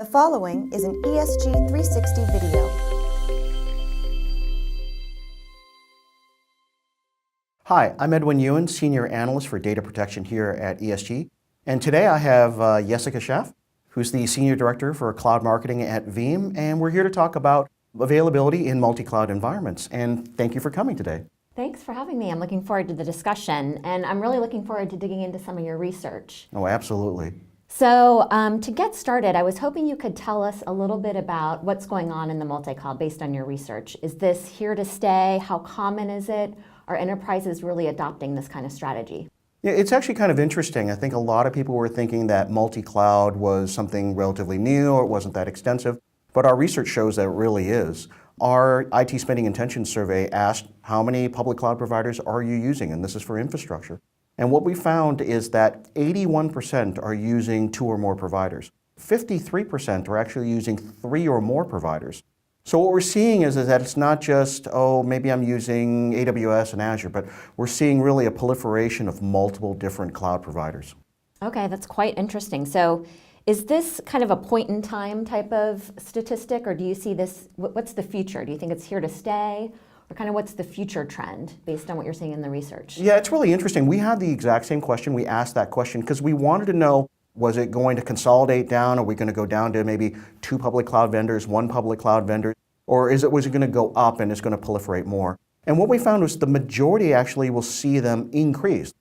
The following is an ESG 360 video. Hi, I'm Edwin Yuen, Senior Analyst for Data Protection here at ESG. And today I have Yesica Schaaf, who's the Senior Director for Cloud Marketing at Veeam. And we're here to talk about availability in multi-cloud environments. And thank you for coming today. Thanks for having me. I'm looking forward to the discussion. And I'm really looking forward to digging into some of your research. Oh, absolutely. So to get started, I was hoping you could tell us a little bit about what's going on in the multi-cloud based on your research. Is this here to stay? How common is it? Are enterprises really adopting this kind of strategy? Yeah, it's actually kind of interesting. I think a lot of people were thinking that multi-cloud was something relatively new or it wasn't that extensive, but our research shows that it really is. Our IT Spending Intention Survey asked how many public cloud providers are you using, and this is for infrastructure. And what we found is that 81% are using 2 or more providers. 53% are actually using 3 or more providers. So what we're seeing is that it's not just, oh, maybe I'm using AWS and Azure, but we're seeing really a proliferation of multiple different cloud providers. Okay, that's quite interesting. So is this kind of a point-in-time type of statistic, or do you see this, what's the future? Do you think it's here to stay? Or kind of what's the future trend based on what you're seeing in the research? Yeah, it's really interesting. We had the exact same question. We asked that question because we wanted to know, was it going to consolidate down? Are we going to go down to maybe 2 public cloud vendors, 1 public cloud vendor? Or was it going to go up and it's going to proliferate more? And what we found was the majority actually will see them increase.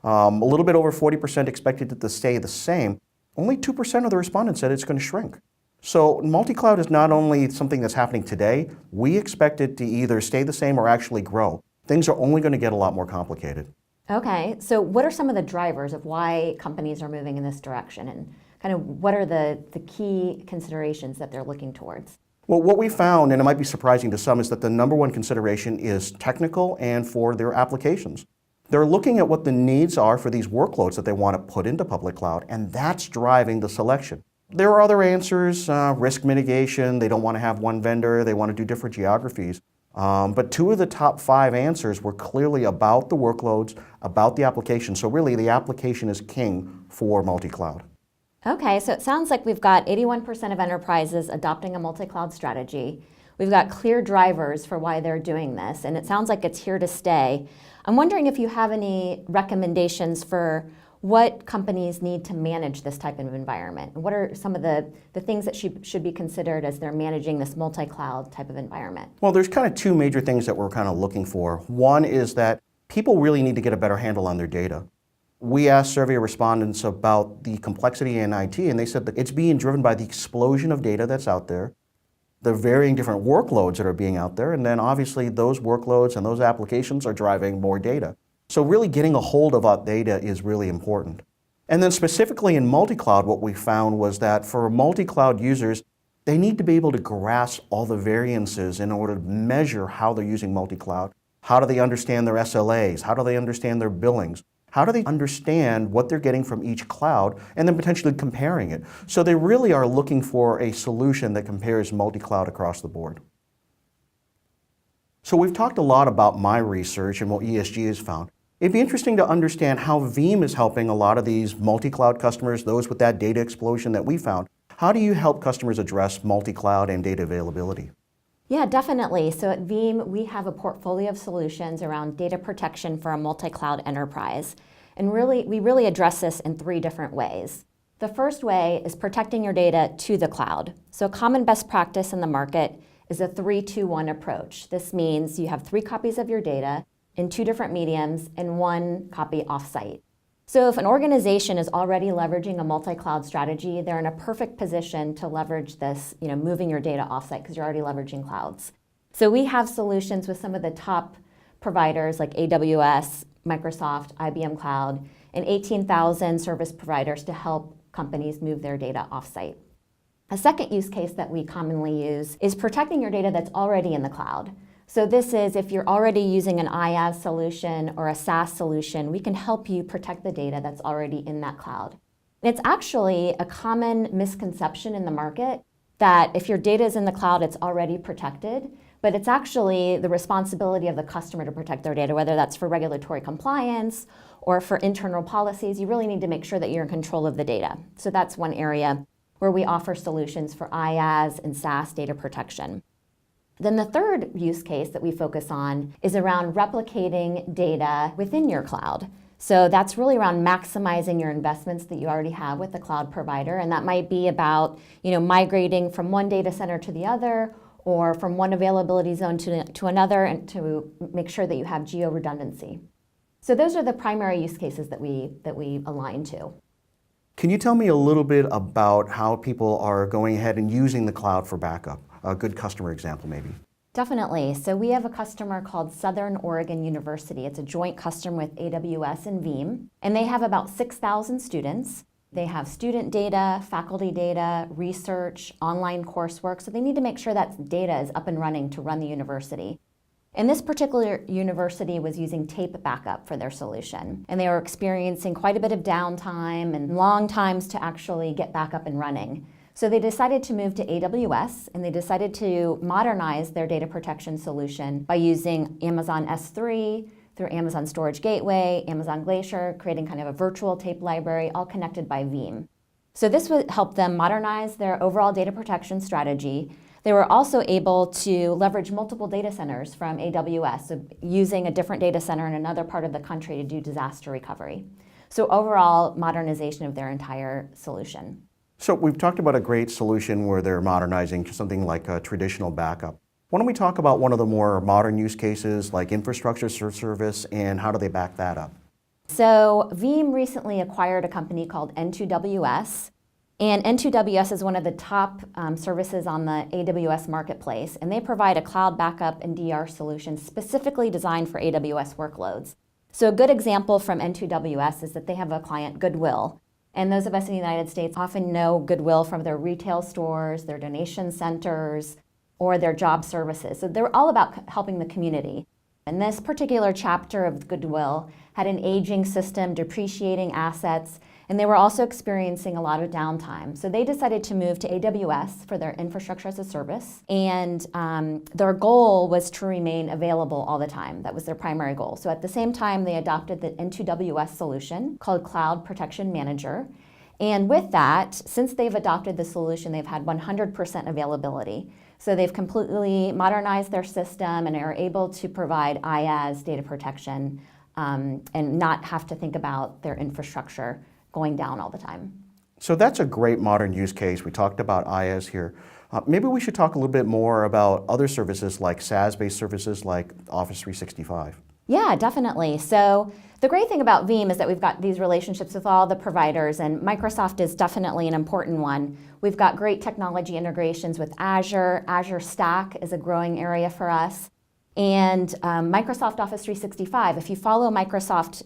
A little bit over 40% expected it to stay the same. Only 2% of the respondents said it's going to shrink. So multi-cloud is not only something that's happening today, we expect it to either stay the same or actually grow. Things are only going to get a lot more complicated. Okay, so what are some of the drivers of why companies are moving in this direction, and kind of what are the key considerations that they're looking towards? Well, what we found, and it might be surprising to some, is that the number one consideration is technical and for their applications. They're looking at what the needs are for these workloads that they want to put into public cloud, and that's driving the selection. There are other answers, risk mitigation, they don't want to have one vendor, they want to do different geographies. But 2 of the top 5 answers were clearly about the workloads, about the application. So really the application is king for multi-cloud. Okay, so it sounds like we've got 81% of enterprises adopting a multi-cloud strategy. We've got clear drivers for why they're doing this, and it sounds like it's here to stay. I'm wondering if you have any recommendations for what companies need to manage this type of environment. And what are some of the things that should be considered as they're managing this multi-cloud type of environment? Well, there's kind of 2 major things that we're kind of looking for. One is that people really need to get a better handle on their data. We asked survey respondents about the complexity in IT, and they said that it's being driven by the explosion of data that's out there, the varying different workloads that are being out there, and then obviously those workloads and those applications are driving more data. So really getting a hold of that data is really important. And then specifically in multi-cloud, what we found was that for multi-cloud users, they need to be able to grasp all the variances in order to measure how they're using multi-cloud. How do they understand their SLAs? How do they understand their billings? How do they understand what they're getting from each cloud and then potentially comparing it? So they really are looking for a solution that compares multi-cloud across the board. So we've talked a lot about my research and what ESG has found. It'd be interesting to understand how Veeam is helping a lot of these multi-cloud customers, those with that data explosion that we found. How do you help customers address multi-cloud and data availability? Yeah, definitely. So at Veeam, we have a portfolio of solutions around data protection for a multi-cloud enterprise. And we really address this in 3 different ways. The first way is protecting your data to the cloud. So common best practice in the market is a 3-2-1 approach. This means you have 3 copies of your data in 2 different mediums and 1 copy offsite. So if an organization is already leveraging a multi-cloud strategy, they're in a perfect position to leverage this, moving your data offsite because you're already leveraging clouds. So we have solutions with some of the top providers like AWS, Microsoft, IBM Cloud, and 18,000 service providers to help companies move their data offsite. A second use case that we commonly use is protecting your data that's already in the cloud. So this is if you're already using an IaaS solution or a SaaS solution, we can help you protect the data that's already in that cloud. And it's actually a common misconception in the market that if your data is in the cloud, it's already protected, but it's actually the responsibility of the customer to protect their data, whether that's for regulatory compliance or for internal policies. You really need to make sure that you're in control of the data. So that's one area. where we offer solutions for IaaS and SaaS data protection. Then the third use case that we focus on is around replicating data within your cloud. So that's really around maximizing your investments that you already have with the cloud provider, and that might be about migrating from one data center to the other, or from one availability zone to another, and to make sure that you have geo-redundancy. So those are the primary use cases that we align to. Can you tell me a little bit about how people are going ahead and using the cloud for backup? A good customer example, maybe. Definitely. So we have a customer called Southern Oregon University. It's a joint customer with AWS and Veeam, and they have about 6,000 students. They have student data, faculty data, research, online coursework, so they need to make sure that data is up and running to run the university. And this particular university was using tape backup for their solution, and they were experiencing quite a bit of downtime and long times to actually get back up and running. So they decided to move to AWS, and they decided to modernize their data protection solution by using Amazon S3, through Amazon Storage Gateway, Amazon Glacier, creating kind of a virtual tape library, all connected by Veeam. So this would help them modernize their overall data protection strategy. They were also able to leverage multiple data centers from AWS, so using a different data center in another part of the country to do disaster recovery. So overall, modernization of their entire solution. So we've talked about a great solution where they're modernizing something like a traditional backup. Why don't we talk about one of the more modern use cases like infrastructure as a service, and how do they back that up? So Veeam recently acquired a company called N2WS, and N2WS is one of the top services on the AWS marketplace, and they provide a cloud backup and DR solution specifically designed for AWS workloads. So a good example from N2WS is that they have a client, Goodwill. And those of us in the United States often know Goodwill from their retail stores, their donation centers, or their job services. So they're all about helping the community. And this particular chapter of Goodwill had an aging system, depreciating assets, and they were also experiencing a lot of downtime. So they decided to move to AWS for their infrastructure as a service, and their goal was to remain available all the time. That was their primary goal. So at the same time, they adopted the N2WS solution called Cloud Protection Manager. And with that, since they've adopted the solution, they've had 100% availability. So they've completely modernized their system and are able to provide IaaS data protection and not have to think about their infrastructure going down all the time. So that's a great modern use case. We talked about IaaS here. Maybe we should talk a little bit more about other services like SaaS-based services like Office 365. Yeah, definitely. So the great thing about Veeam is that we've got these relationships with all the providers, and Microsoft is definitely an important one. We've got great technology integrations with Azure. Azure Stack is a growing area for us. And Microsoft Office 365, if you follow Microsoft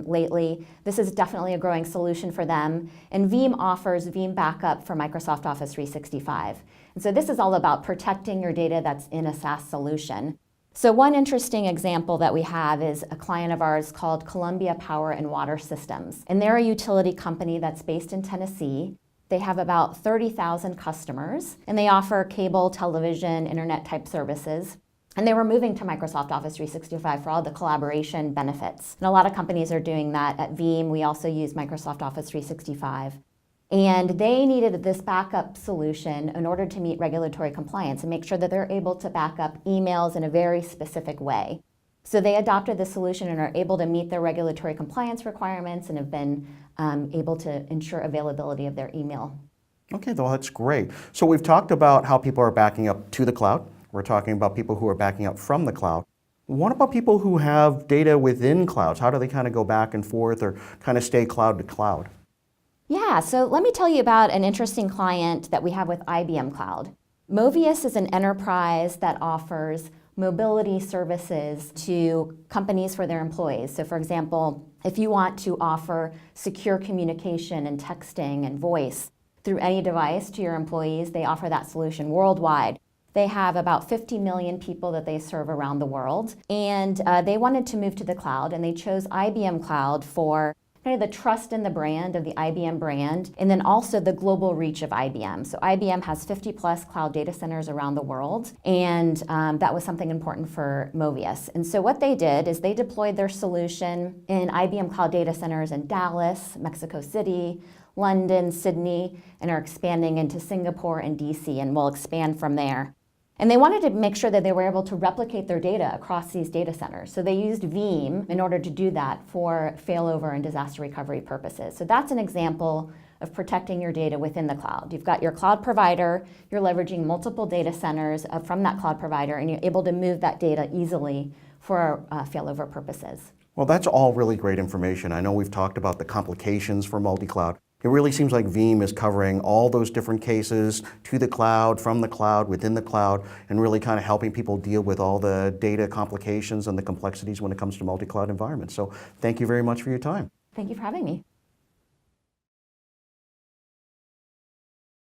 lately, this is definitely a growing solution for them. And Veeam offers Veeam Backup for Microsoft Office 365. And so this is all about protecting your data that's in a SaaS solution. So one interesting example that we have is a client of ours called Columbia Power and Water Systems. And they're a utility company that's based in Tennessee. They have about 30,000 customers, and they offer cable, television, internet type services. And they were moving to Microsoft Office 365 for all the collaboration benefits. And a lot of companies are doing that. At Veeam, we also use Microsoft Office 365. And they needed this backup solution in order to meet regulatory compliance and make sure that they're able to back up emails in a very specific way. So they adopted this solution and are able to meet their regulatory compliance requirements and have been able to ensure availability of their email. Okay, well, that's great. So we've talked about how people are backing up to the cloud. We're talking about people who are backing up from the cloud. What about people who have data within clouds? How do they kind of go back and forth or kind of stay cloud to cloud? Yeah, so let me tell you about an interesting client that we have with IBM Cloud. Movius is an enterprise that offers mobility services to companies for their employees. So for example, if you want to offer secure communication and texting and voice through any device to your employees, they offer that solution worldwide. They have about 50 million people that they serve around the world, and they wanted to move to the cloud, and they chose IBM Cloud for kind of the trust in the brand of the IBM brand, and then also the global reach of IBM. So IBM has 50 plus cloud data centers around the world, and that was something important for Movius. And so what they did is they deployed their solution in IBM cloud data centers in Dallas, Mexico City, London, Sydney, and are expanding into Singapore and DC, and will expand from there. And they wanted to make sure that they were able to replicate their data across these data centers. So they used Veeam in order to do that for failover and disaster recovery purposes. So that's an example of protecting your data within the cloud. You've got your cloud provider, you're leveraging multiple data centers from that cloud provider, and you're able to move that data easily for failover purposes. Well, that's all really great information. I know we've talked about the complications for multi-cloud. It really seems like Veeam is covering all those different cases to the cloud, from the cloud, within the cloud, and really kind of helping people deal with all the data complications and the complexities when it comes to multi-cloud environments. So thank you very much for your time. Thank you for having me.